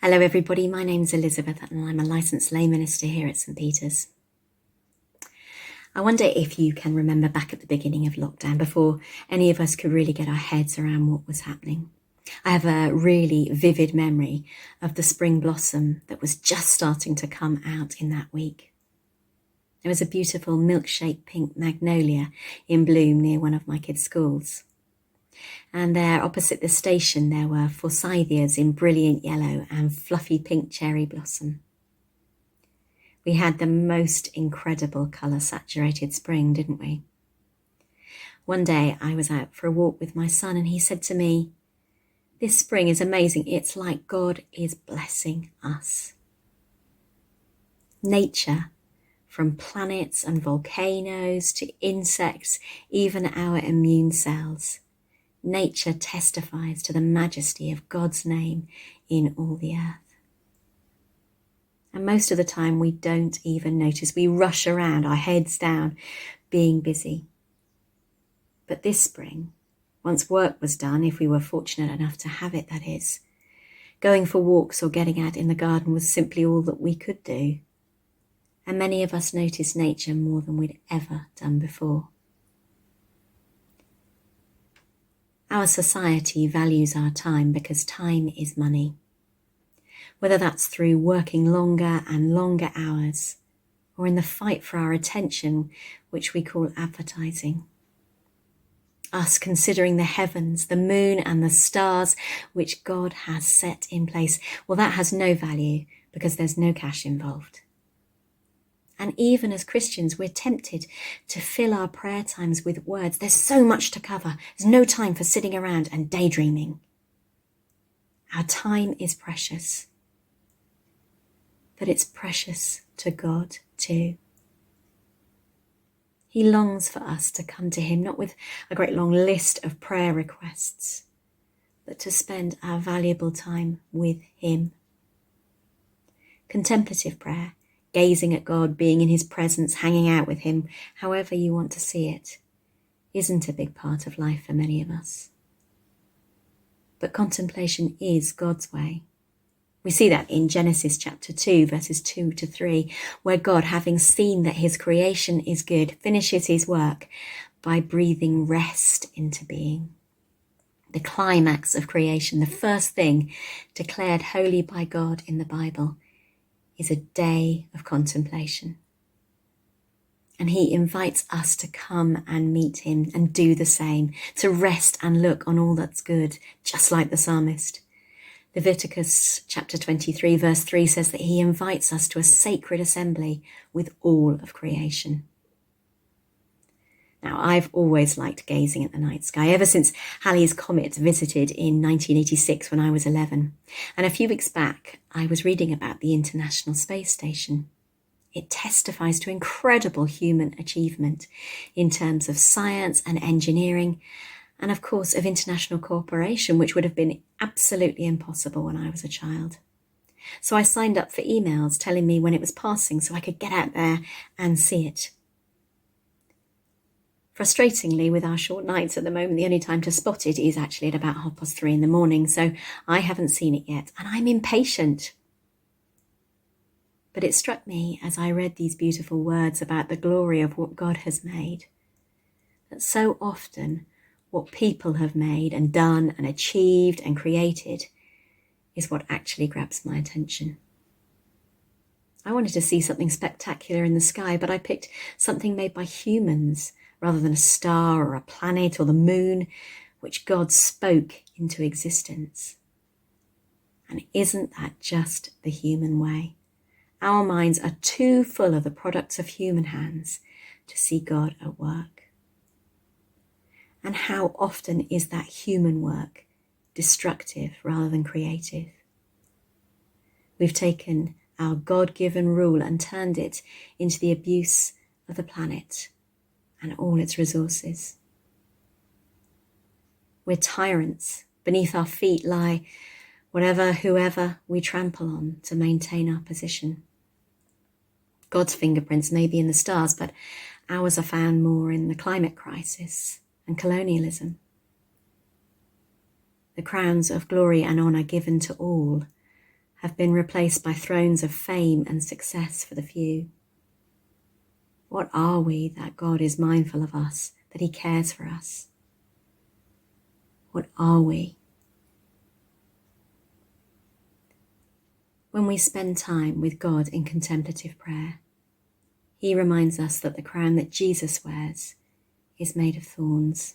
Hello everybody, my name's Elizabeth and I'm a licensed lay minister here at St Peter's. I wonder if you can remember back at the beginning of lockdown, before any of us could really get our heads around what was happening. I have a really vivid memory of the spring blossom that was just starting to come out in that week. There was a beautiful milkshake pink magnolia in bloom near one of my kids' schools. And there, opposite the station, there were forsythias in brilliant yellow and fluffy pink cherry blossom. We had the most incredible colour-saturated spring, didn't we? One day I was out for a walk with my son and he said to me, "This spring is amazing. It's like God is blessing us." Nature, from planets and volcanoes to insects, even our immune cells. Nature testifies to the majesty of God's name in all the earth. And most of the time we don't even notice. We rush around, our heads down, being busy. But this spring, once work was done, if we were fortunate enough to have it, that is, going for walks or getting out in the garden was simply all that we could do. And many of us noticed nature more than we'd ever done before. Our society values our time because time is money. Whether that's through working longer and longer hours, or in the fight for our attention, which we call advertising. Us considering the heavens, the moon and the stars, which God has set in place. Well, that has no value because there's no cash involved. And even as Christians, we're tempted to fill our prayer times with words. There's so much to cover. There's no time for sitting around and daydreaming. Our time is precious. But it's precious to God too. He longs for us to come to him, not with a great long list of prayer requests, but to spend our valuable time with him. Contemplative prayer, gazing at God, being in his presence, hanging out with him, however you want to see it, isn't a big part of life for many of us. But contemplation is God's way. We see that in Genesis chapter 2, verses 2 to 3, where God, having seen that his creation is good, finishes his work by breathing rest into being. The climax of creation, the first thing declared holy by God in the Bible, is a day of contemplation. And he invites us to come and meet him and do the same, to rest and look on all that's good, just like the psalmist. Leviticus chapter 23 verse 3 says that he invites us to a sacred assembly with all of creation. Now, I've always liked gazing at the night sky, ever since Halley's Comet visited in 1986 when I was 11. And a few weeks back, I was reading about the International Space Station. It testifies to incredible human achievement in terms of science and engineering, and of course of international cooperation, which would have been absolutely impossible when I was a child. So I signed up for emails telling me when it was passing so I could get out there and see it. Frustratingly, with our short nights at the moment, the only time to spot it is actually at about 3:30 in the morning, so I haven't seen it yet, and I'm impatient. But it struck me as I read these beautiful words about the glory of what God has made, that so often what people have made and done and achieved and created is what actually grabs my attention. I wanted to see something spectacular in the sky, but I picked something made by humans, rather than a star or a planet or the moon, which God spoke into existence. And isn't that just the human way? Our minds are too full of the products of human hands to see God at work. And how often is that human work destructive rather than creative? We've taken our God-given rule and turned it into the abuse of the planet and all its resources. We're tyrants. Beneath our feet lie whoever we trample on to maintain our position. God's fingerprints may be in the stars, but ours are found more in the climate crisis and colonialism. The crowns of glory and honour given to all have been replaced by thrones of fame and success for the few. What are we that God is mindful of us, that he cares for us? What are we? When we spend time with God in contemplative prayer, he reminds us that the crown that Jesus wears is made of thorns.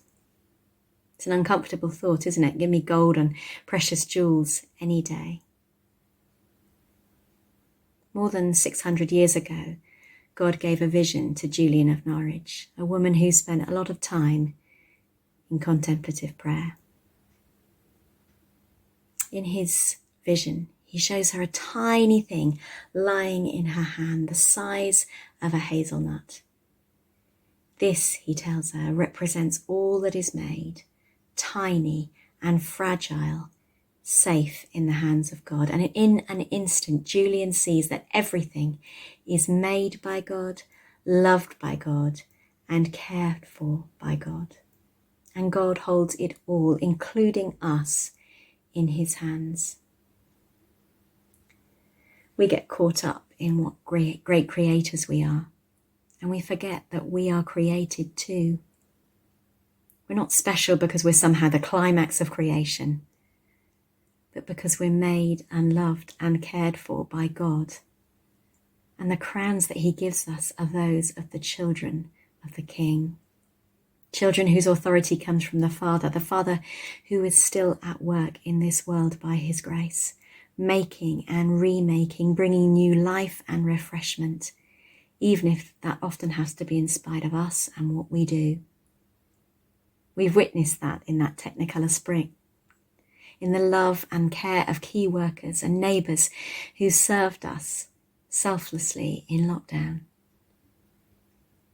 It's an uncomfortable thought, isn't it? Give me gold and precious jewels any day. More than 600 years ago, God gave a vision to Julian of Norwich, a woman who spent a lot of time in contemplative prayer. In his vision, he shows her a tiny thing lying in her hand, the size of a hazelnut. This, he tells her, represents all that is made, tiny and fragile, safe in the hands of God. And in an instant, Julian sees that everything is made by God, loved by God, and cared for by God. And God holds it all, including us, in his hands. We get caught up in what great creators we are, and we forget that we are created too. We're not special because we're somehow the climax of creation, but because we're made and loved and cared for by God. And the crowns that he gives us are those of the children of the King. Children whose authority comes from the Father who is still at work in this world by his grace, making and remaking, bringing new life and refreshment, even if that often has to be in spite of us and what we do. We've witnessed that in that Technicolor spring, in the love and care of key workers and neighbours who served us selflessly in lockdown,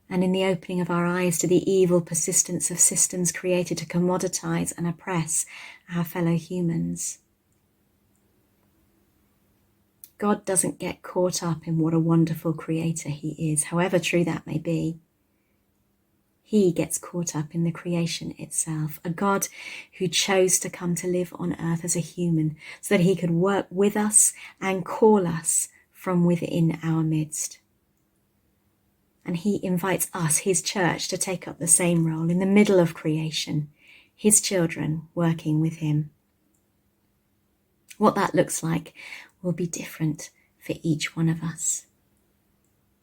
and in the opening of our eyes to the evil persistence of systems created to commoditize and oppress our fellow humans. God doesn't get caught up in what a wonderful creator he is, however true that may be. He gets caught up in the creation itself, a God who chose to come to live on earth as a human so that he could work with us and call us from within our midst. And he invites us, his church, to take up the same role in the middle of creation, his children working with him. What that looks like will be different for each one of us.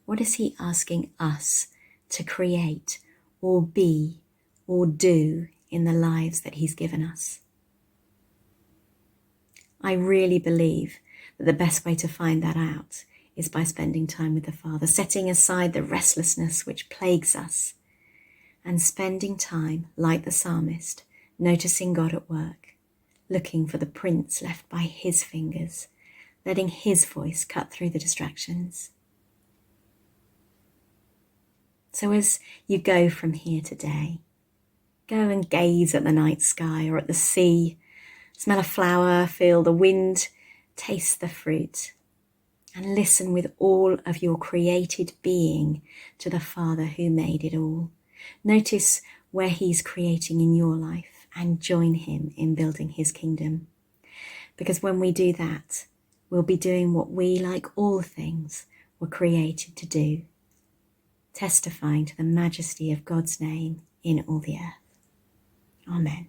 What is he asking us to create or be or do in the lives that he's given us? I really believe that the best way to find that out is by spending time with the Father, setting aside the restlessness which plagues us, and spending time, like the psalmist, noticing God at work, looking for the prints left by his fingers, letting his voice cut through the distractions. So as you go from here today, go and gaze at the night sky or at the sea, smell a flower, feel the wind, taste the fruit, and listen with all of your created being to the Father who made it all. Notice where he's creating in your life and join him in building his kingdom. Because when we do that, we'll be doing what we, like all things, were created to do, testifying to the majesty of God's name in all the earth. Amen.